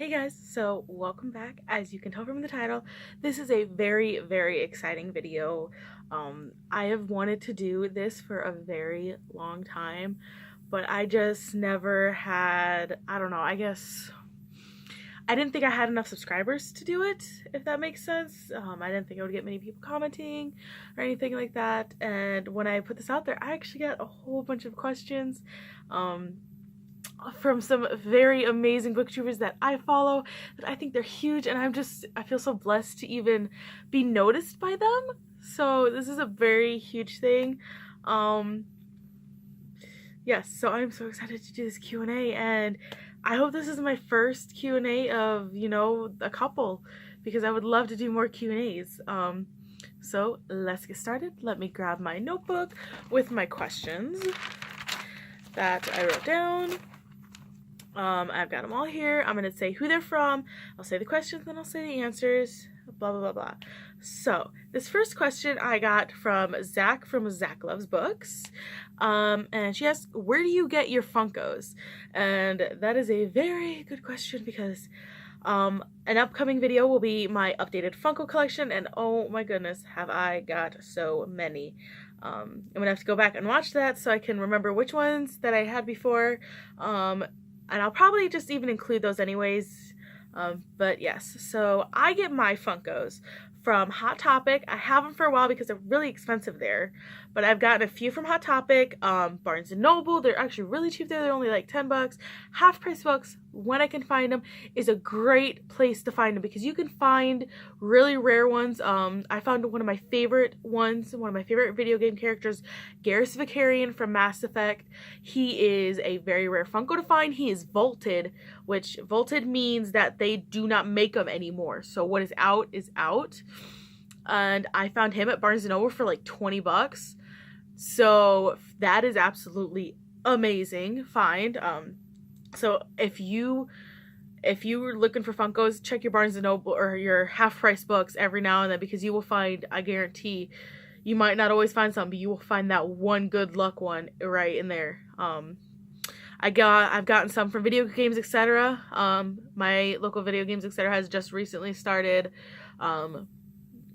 Hey guys, so welcome back. As you can tell from the title, this is a very, very exciting video. I have wanted to do this for a very long time, but I just never had, I don't know, I guess I didn't think I had enough subscribers to do it, if that makes sense. I didn't think I would get many people commenting or anything like that. And when I put this out there, I actually got a whole bunch of questions. From some very amazing booktubers that I follow that I think they're huge, and I feel so blessed to even be noticed by them. So this is a very huge thing. Yes, so I'm so excited to do this Q&A, and I hope this is my first Q&A of, a couple, because I would love to do more Q&As. So let's get started. Let me grab my notebook with my questions that I wrote down. I've got them all here. I'm going to say who they're from, I'll say the questions, then I'll say the answers, blah, blah, blah, blah. So, this first question I got from Zach Loves Books, and she asked, where do you get your Funkos? And that is a very good question because an upcoming video will be my updated Funko collection, and oh my goodness, have I got so many. I'm going to have to go back and watch that so I can remember which ones that I had before. And I'll probably just even include those anyways. But yes, so I get my Funkos from Hot Topic. I have them for a while because they're really expensive there, but I've gotten a few from Hot Topic, Barnes & Noble. They're actually really cheap there. They're only like 10 bucks. Half price books, when I can find them, is a great place to find them because you can find really rare ones. I found one of my favorite ones, one of my favorite video game characters, Garrus Vakarian from Mass Effect. He is a very rare Funko to find. He is vaulted, which vaulted means that they do not make them anymore. So what is out is out. And I found him at Barnes & Noble for like 20 bucks. So that is absolutely amazing find. So if you're looking for Funkos, check your Barnes & Noble or your half-price books every now and then, because you will find, I guarantee, you might not always find some, but you will find that one good luck one right in there. I've gotten some from Video Games Etc. My local Video Games Etc. has just recently started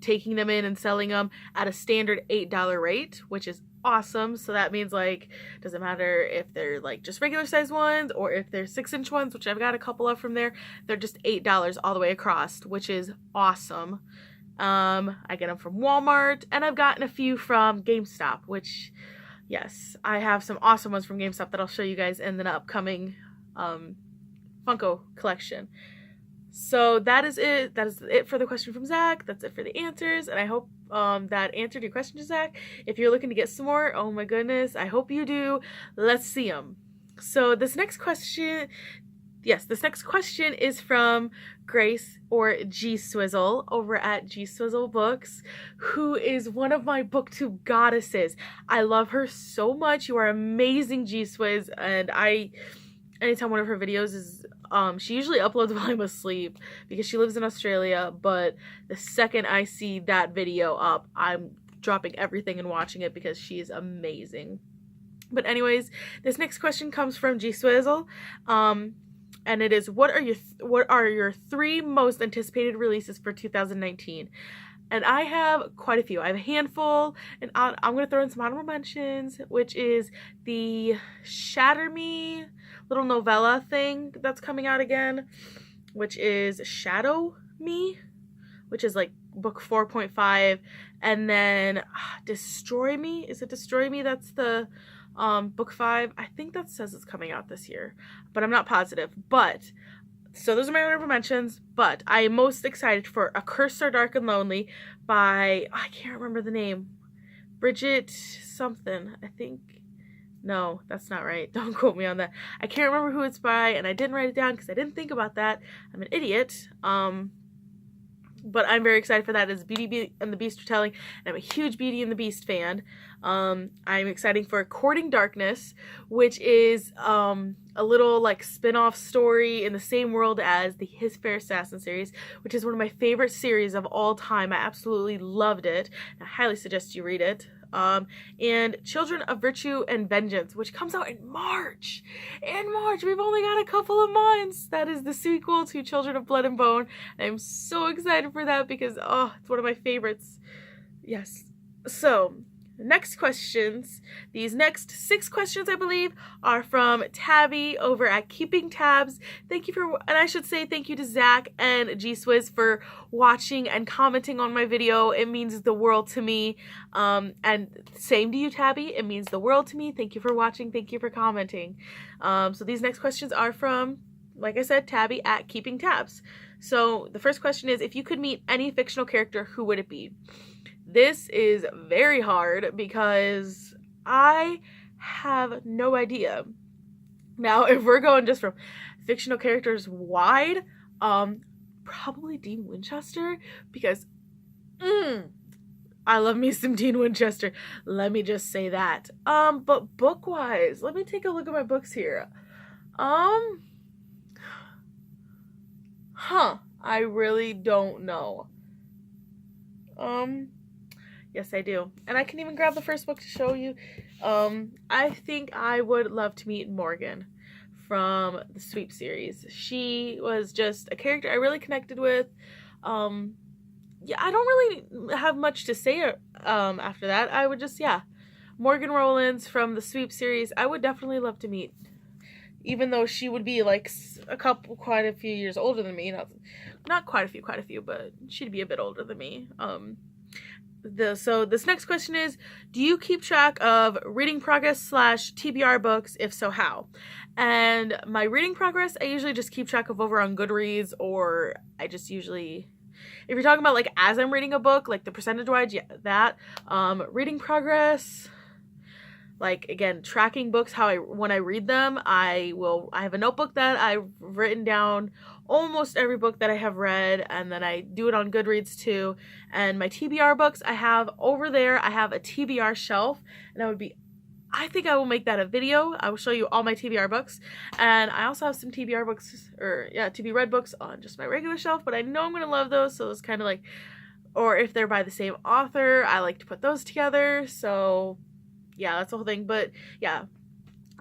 taking them in and selling them at a standard $8 rate, which is awesome. So that means, like, doesn't matter if they're like just regular size ones or if they're 6-inch ones, which I've got a couple of from there, they're just $8 all the way across, which is awesome. I get them from Walmart, and I've gotten a few from GameStop, which, yes, I have some awesome ones from GameStop that I'll show you guys in the upcoming Funko collection. So that is it. That is it for the question from Zach. That's it for the answers, and I hope that answered your question, Zach. If you're looking to get some more, oh my goodness, I hope you do. Let's see them. So this next question is from Grace, or G Swizzle, over at G Swizzle Books, who is one of my booktube goddesses. I love her so much. You are amazing, G Swizz, and anytime one of her videos is she usually uploads while I'm asleep because she lives in Australia, but the second I see that video up, I'm dropping everything and watching it because she is amazing. But anyways, this next question comes from G Swizzle, and it is, what are your 3 most anticipated releases for 2019? And I have quite a few. I have a handful, and I'm going to throw in some honorable mentions, which is the Shatter Me little novella thing that's coming out again, which is Shadow Me, which is like book 4.5, and then Destroy Me. Is it Destroy Me? That's the book 5. I think that says it's coming out this year, but I'm not positive. But so those are my honorable mentions, but I am most excited for A Curse So Dark and Lonely by, I can't remember the name, Bridget something, I think. No, that's not right. Don't quote me on that. I can't remember who it's by, and I didn't write it down because I didn't think about that. I'm an idiot. But I'm very excited for that. It's Beauty and the Beast retelling, and I'm a huge Beauty and the Beast fan. I'm excited for Courting Darkness, which is a little like spin-off story in the same world as the His Fair Assassin series, which is one of my favorite series of all time. I absolutely loved it. I highly suggest you read it. and Children of Virtue and Vengeance, which comes out in March. In March, we've only got a couple of months. That is the sequel to Children of Blood and Bone. I'm so excited for that because, oh, it's one of my favorites. Yes. So, next questions. These next 6 questions, I believe, are from Tabby over at Keeping Tabs. Thank you for, and I should say thank you to Zach and G Swizz for watching and commenting on my video. It means the world to me. And same to you, Tabby. It means the world to me. Thank you for watching. Thank you for commenting. So these next questions are from, like I said, Tabby at Keeping Tabs. So the first question is, if you could meet any fictional character, who would it be? This is very hard because I have no idea. Now, if we're going just from fictional characters wide, probably Dean Winchester, because I love me some Dean Winchester. Let me just say that. But book-wise, let me take a look at my books here. I really don't know. Yes, I do. And I can even grab the first book to show you. I think I would love to meet Morgan from the Sweep series. She was just a character I really connected with. Yeah, I don't really have much to say after that. I would just, Morgan Rowlands from the Sweep series, I would definitely love to meet. Even though she would be like quite a few years older than me. Not quite a few, but she'd be a bit older than me. So this next question is, do you keep track of reading progress / TBR books? If so, how? And my reading progress, I usually just keep track of over on Goodreads, or I just usually, if you're talking about like as I'm reading a book, like the percentage wise, yeah, that. Reading progress, like again, tracking books, when I read them, I have a notebook that I've written down almost every book that I have read, and then I do it on Goodreads too. And my TBR books, I have over there, I have a TBR shelf, and I think I will make that a video. I will show you all my TBR books, and I also have some TBR books, to be read books on just my regular shelf, but I know I'm gonna love those, so it's kind of like, or if they're by the same author, I like to put those together. So yeah, that's the whole thing. But yeah,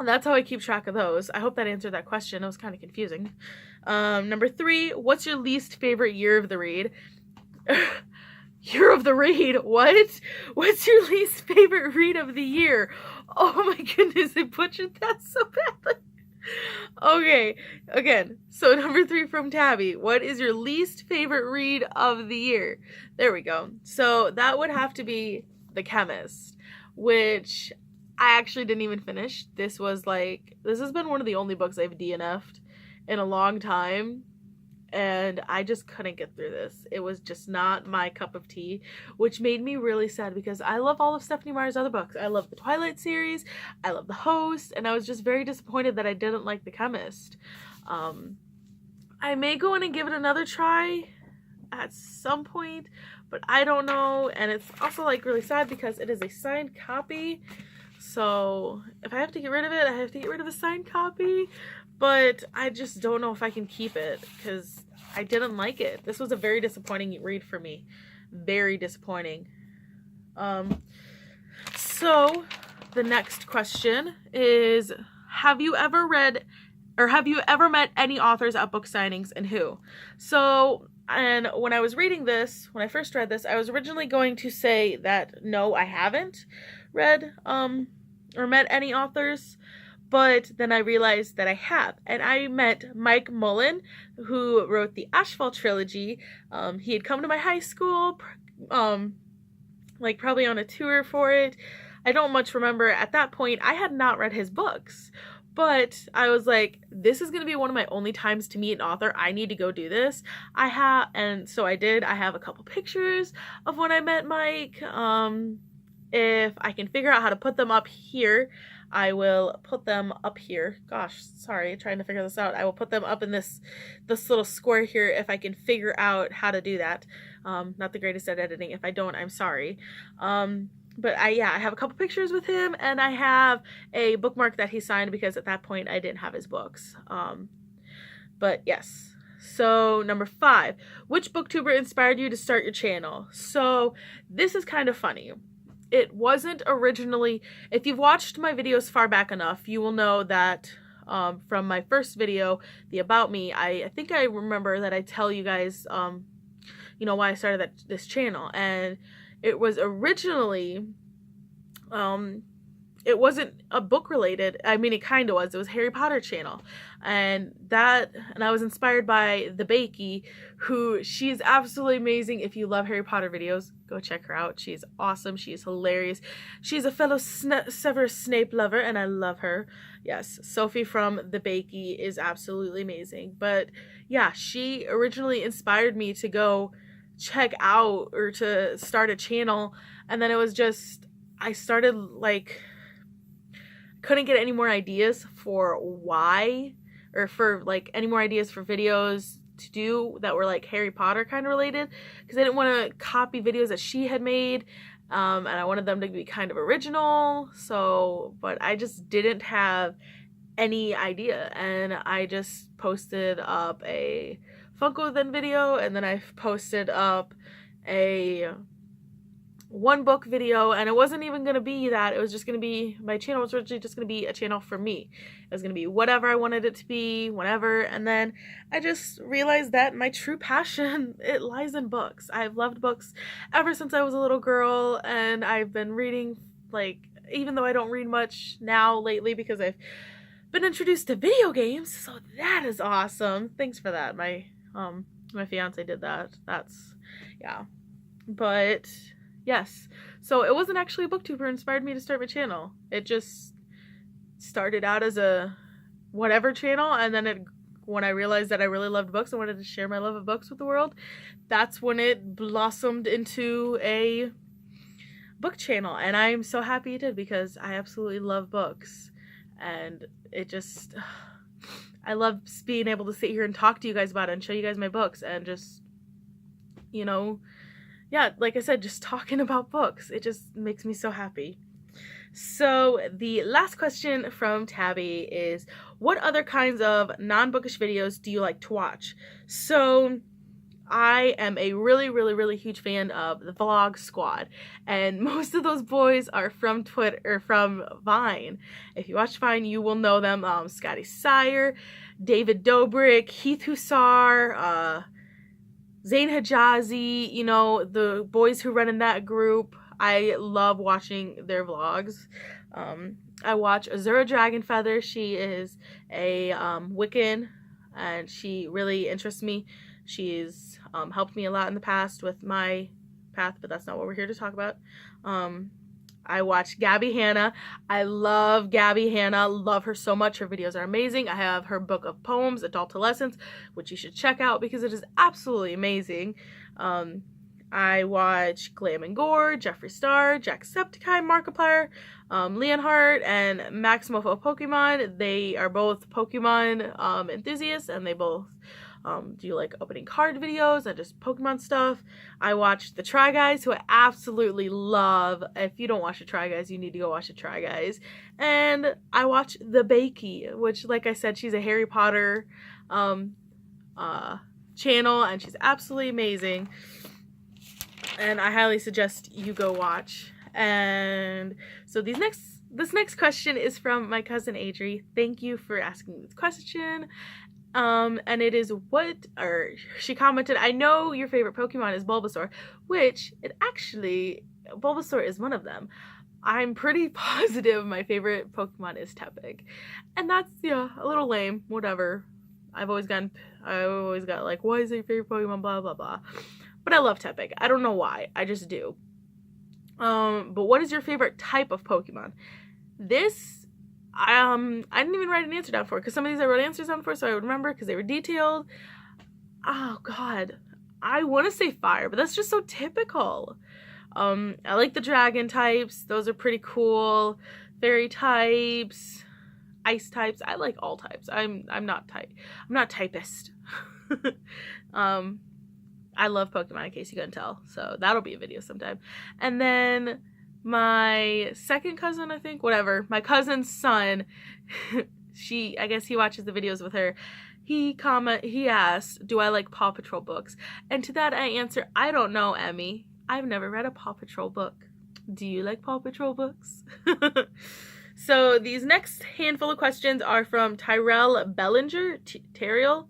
that's how I keep track of those. I hope that answered that question. It was kind of confusing. Number 3, what's your least favorite year of the read? Year of the read? What? What's your least favorite read of the year? Oh my goodness, I butchered that so badly. Okay, again, so number 3 from Tabby. What is your least favorite read of the year? There we go. So that would have to be The Chemist, which I actually didn't even finish. This has been one of the only books I've DNF'd in a long time, and I just couldn't get through this. It was just not my cup of tea, which made me really sad because I love all of Stephenie Meyer's other books. I love the Twilight series, I love The Host, and I was just very disappointed that I didn't like The Chemist. I may go in and give it another try at some point, but I don't know. And it's also like really sad because it is a signed copy, so if I have to get rid of it, I have to get rid of a signed copy. But I just don't know if I can keep it because I didn't like it. This was a very disappointing read for me. Very disappointing. So the next question is, have you ever read or have you ever met any authors at book signings, and who? So, and when I was reading this, when I first read this, I was originally going to say that no, I haven't read or met any authors. But then I realized that I have. And I met Mike Mullen, who wrote the Ashfall trilogy. He had come to my high school, like probably on a tour for it. I don't much remember. At that point, I had not read his books. But I was like, this is going to be one of my only times to meet an author. I need to go do this. And so I did. I have a couple pictures of when I met Mike. If I can figure out how to put them up here, I will put them up here. Gosh, sorry, trying to figure this out. I will put them up in this little square here if I can figure out how to do that. Not the greatest at editing. If I don't, I'm sorry. But I have a couple pictures with him, and I have a bookmark that he signed because at that point I didn't have his books. But yes. So number 5, which booktuber inspired you to start your channel? So this is kind of funny. it wasn't originally, if you've watched my videos far back enough, you will know that from my first video, the About Me, I think I remember that I tell you guys, you know, why I started this channel. And it was originally, it wasn't a book related. I mean, it kind of was. It was Harry Potter channel. And I was inspired by the Bakey, who she's absolutely amazing. If you love Harry Potter videos, go check her out. She's awesome. She's hilarious. She's a fellow Severus Snape lover, and I love her. Yes, Sophie from the Bakey is absolutely amazing. But yeah, she originally inspired me to go check out or to start a channel. And then it was just, I started like, couldn't get any more ideas for why, or for like any more ideas for videos to do that were like Harry Potter kind of related, because I didn't want to copy videos that she had made, and I wanted them to be kind of original. So, but I just didn't have any idea, and I just posted up a Funko Then video, and then I posted up a one book video, and it wasn't even going to be that. It was just going to be, my channel was originally just going to be a channel for me. It was going to be whatever I wanted it to be, whenever. And then I just realized that my true passion, it lies in books. I've loved books ever since I was a little girl, and I've been reading, like, even though I don't read much now lately because I've been introduced to video games, so that is awesome. Thanks for that. My fiance did that. That's, yeah. But yes, so it wasn't actually a booktuber inspired me to start my channel. It just started out as a whatever channel, and then when I realized that I really loved books and wanted to share my love of books with the world, that's when it blossomed into a book channel. And I'm so happy it did, because I absolutely love books, and it just, I love being able to sit here and talk to you guys about it and show you guys my books, and just, you know, yeah, like I said, just talking about books, it just makes me so happy. So the last question from Tabby is, what other kinds of non-bookish videos do you like to watch? So I am a really huge fan of the Vlog Squad, and most of those boys are from Twitter, or from Vine. If you watch Vine, you will know them. Scotty Sire, David Dobrik, Heath Hussar, Zayn Hijazi, you know, the boys who run in that group. I love watching their vlogs. I watch Azura Dragonfeather. She is a Wiccan, and she really interests me. She's helped me a lot in the past with my path, but that's not what we're here to talk about. I watch Gabby Hanna. I love Gabby Hanna. Love her so much. Her videos are amazing. I have her book of poems, Adultolescence, which you should check out because it is absolutely amazing. I watch Glam and Gore, Jeffree Star, Jacksepticeye, Markiplier, Leonhardt, and Maximofo Pokemon. They are both Pokemon enthusiasts, and they both do like opening card videos and just Pokemon stuff. I watch the Try Guys, who I absolutely love. If you don't watch the Try Guys, you need to go watch the Try Guys. And I watch the Bakey, which, like I said, she's a Harry Potter channel, and she's absolutely amazing. And I highly suggest you go watch. And so this next question is from my cousin Adri. Thank you for asking this question. And it is she commented, I know your favorite Pokemon is Bulbasaur, which Bulbasaur is one of them. I'm pretty positive my favorite Pokemon is Tepig. And that's, yeah, a little lame, whatever. I've always got like, why is it your favorite Pokemon, blah, blah, blah. But I love Tepig. I don't know why, I just do. But what is your favorite type of Pokemon? This, I didn't even write an answer down for it, because some of these I wrote answers down for so I would remember because they were detailed. Oh god, I want to say fire, but that's just so typical. I like the dragon types, those are pretty cool. Fairy types, ice types, I like all types. I'm not typist. I love Pokemon, in case you couldn't tell, so that'll be a video sometime. And then my second cousin, I think, whatever, my cousin's son, I guess he watches the videos with her. He asked, do I like Paw Patrol books? And to that I answer, I don't know, Emmy. I've never read a Paw Patrol book. Do you like Paw Patrol books? So these next handful of questions are from Tyrell Bellinger. Tyrell.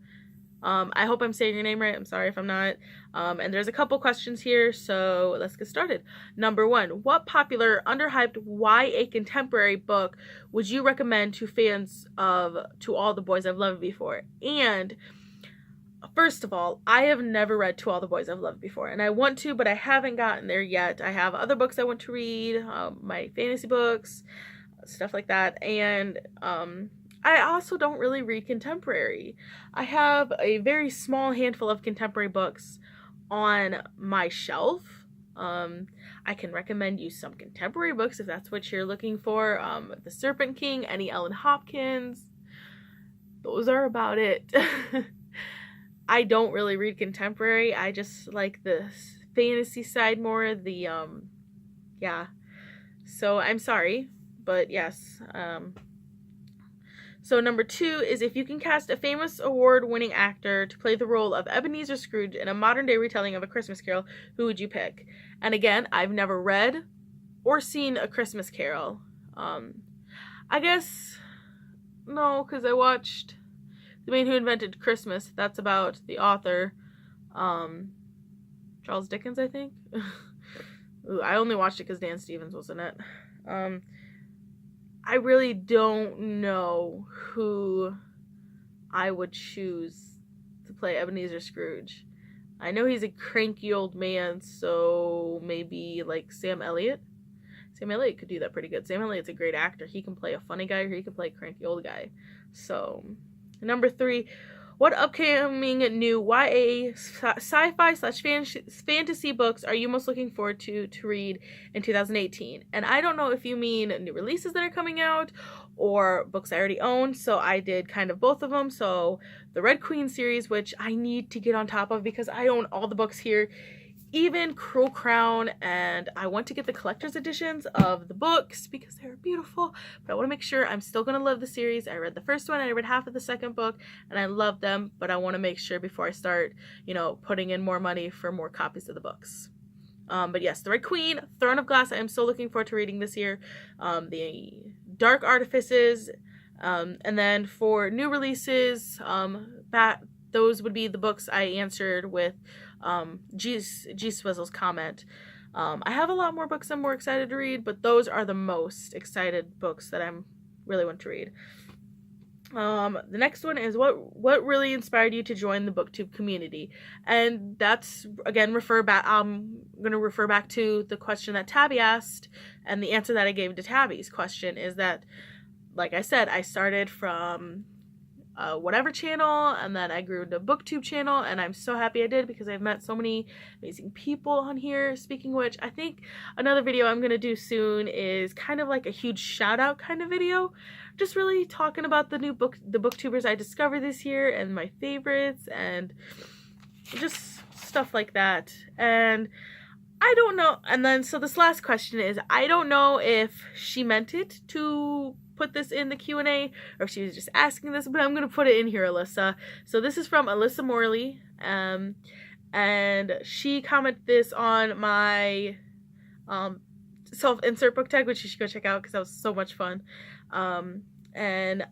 I hope I'm saying your name right. I'm sorry if I'm not. And there's a couple questions here, so let's get started. Number 1, what popular, underhyped YA contemporary book would you recommend to fans of To All the Boys I've Loved Before? And first of all, I have never read To All the Boys I've Loved Before, and I want to, but I haven't gotten there yet. I have other books I want to read, my fantasy books, stuff like that, and I also don't really read contemporary. I have a very small handful of contemporary books on my shelf. I can recommend you some contemporary books if that's what you're looking for. The Serpent King, any Ellen Hopkins. Those are about it. I don't really read contemporary. I just like the fantasy side more. Yeah. So I'm sorry, but yes. So number 2 is, if you can cast a famous award-winning actor to play the role of Ebenezer Scrooge in a modern-day retelling of A Christmas Carol, who would you pick? And again, I've never read or seen A Christmas Carol. I guess, no, because I watched The Man Who Invented Christmas. That's about the author, Charles Dickens, I think. Ooh, I only watched it because Dan Stevens was in it. I really don't know who I would choose to play Ebenezer Scrooge. I know he's a cranky old man, so maybe like Sam Elliott. Sam Elliott could do that pretty good. Sam Elliott's a great actor. He can play a funny guy, or he can play a cranky old guy. So, number 3, what upcoming new YA sci-fi/fantasy books are you most looking forward to read in 2018? And I don't know if you mean new releases that are coming out or books I already own, so I did kind of both of them. So the Red Queen series, which I need to get on top of because I own all the books here, even Cruel Crown, and I want to get the collector's editions of the books because they're beautiful, but I want to make sure I'm still going to love the series. I read the first one, I read half of the second book, and I love them, but I want to make sure before I start, putting in more money for more copies of the books. But yes, The Red Queen, Throne of Glass, I am still looking forward to reading this year. The Dark Artifices, and then for new releases, those would be the books I answered with G Swizzle's comment. I have a lot more books I'm more excited to read, but those are the most excited books that I'm really want to read. The next one is, what really inspired you to join the BookTube community? And that's, again, I'm going to refer back to the question that Tabby asked, and the answer that I gave to Tabby's question is that, like I said, I started from whatever channel, and then I grew into a BookTube channel, and I'm so happy I did because I've met so many amazing people on here. Speaking of which, I think another video I'm going to do soon is kind of like a huge shout out kind of video, just really talking about the booktubers I discovered this year and my favorites and just stuff like that. And I don't know, and then so this last question is, I don't know if she meant it to put this in the Q&A or if she was just asking this, but I'm going to put it in here, Alyssa. So this is from Alyssa Morley, and she commented this on my self-insert book tag, which you should go check out because that was so much fun. And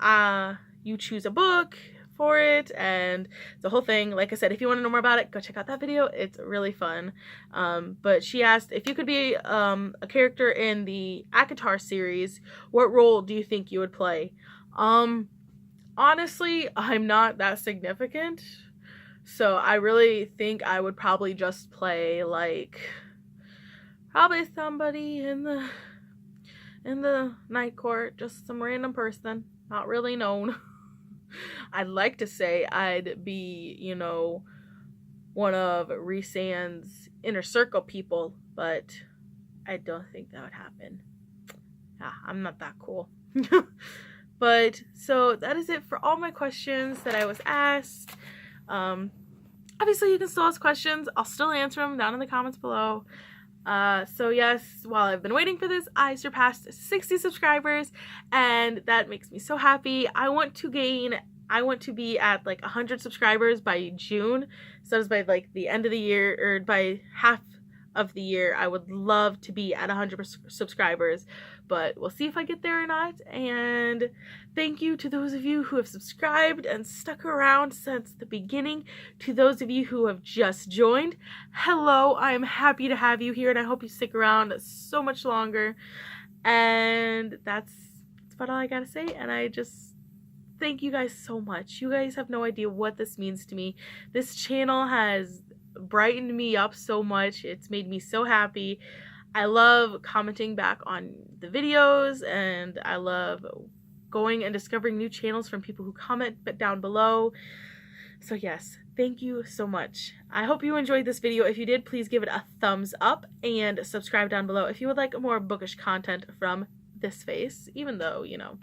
you choose a book for it and the whole thing. Like I said, if you want to know more about it, go check out that video. It's really fun. But she asked, if you could be a character in the ACOTAR series, what role do you think you would play? Honestly, I'm not that significant, so I really think I would probably just play probably somebody in the night court, just some random person, not really known. I'd like to say I'd be, one of Rhysand's inner circle people, but I don't think that would happen. Yeah, I'm not that cool. But, so that is it for all my questions that I was asked. Obviously, you can still ask questions. I'll still answer them down in the comments below. So yes, while I've been waiting for this, I surpassed 60 subscribers, and that makes me so happy. I want to be at 100 subscribers by June, so that's by the end of the year, or by half of the year. I would love to be at 100 subscribers, but we'll see if I get there or not. And thank you to those of you who have subscribed and stuck around since the beginning. To those of you who have just joined, hello, I'm happy to have you here, and I hope you stick around so much longer. And that's about all I gotta say, and I just thank you guys so much. You guys have no idea what this means to me. This channel has brightened me up so much. It's made me so happy. I love commenting back on the videos, and I love going and discovering new channels from people who comment down below. So yes, thank you so much. I hope you enjoyed this video. If you did, please give it a thumbs up and subscribe down below if you would like more bookish content from this face, even though, you know,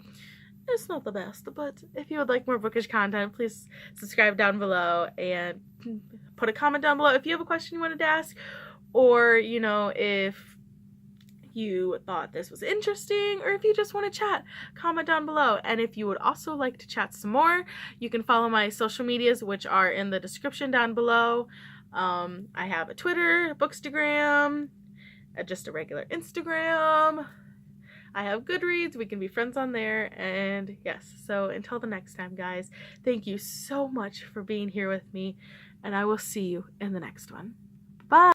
it's not the best. But if you would like more bookish content, please subscribe down below and put a comment down below if you have a question you wanted to ask, or, you know, if you thought this was interesting, or if you just want to chat, comment down below. And if you would also like to chat some more, you can follow my social medias, which are in the description down below. I have a Twitter, a Bookstagram, just a regular Instagram. I have Goodreads. We can be friends on there. And yes, so until the next time, guys, thank you so much for being here with me, and I will see you in the next one. Bye!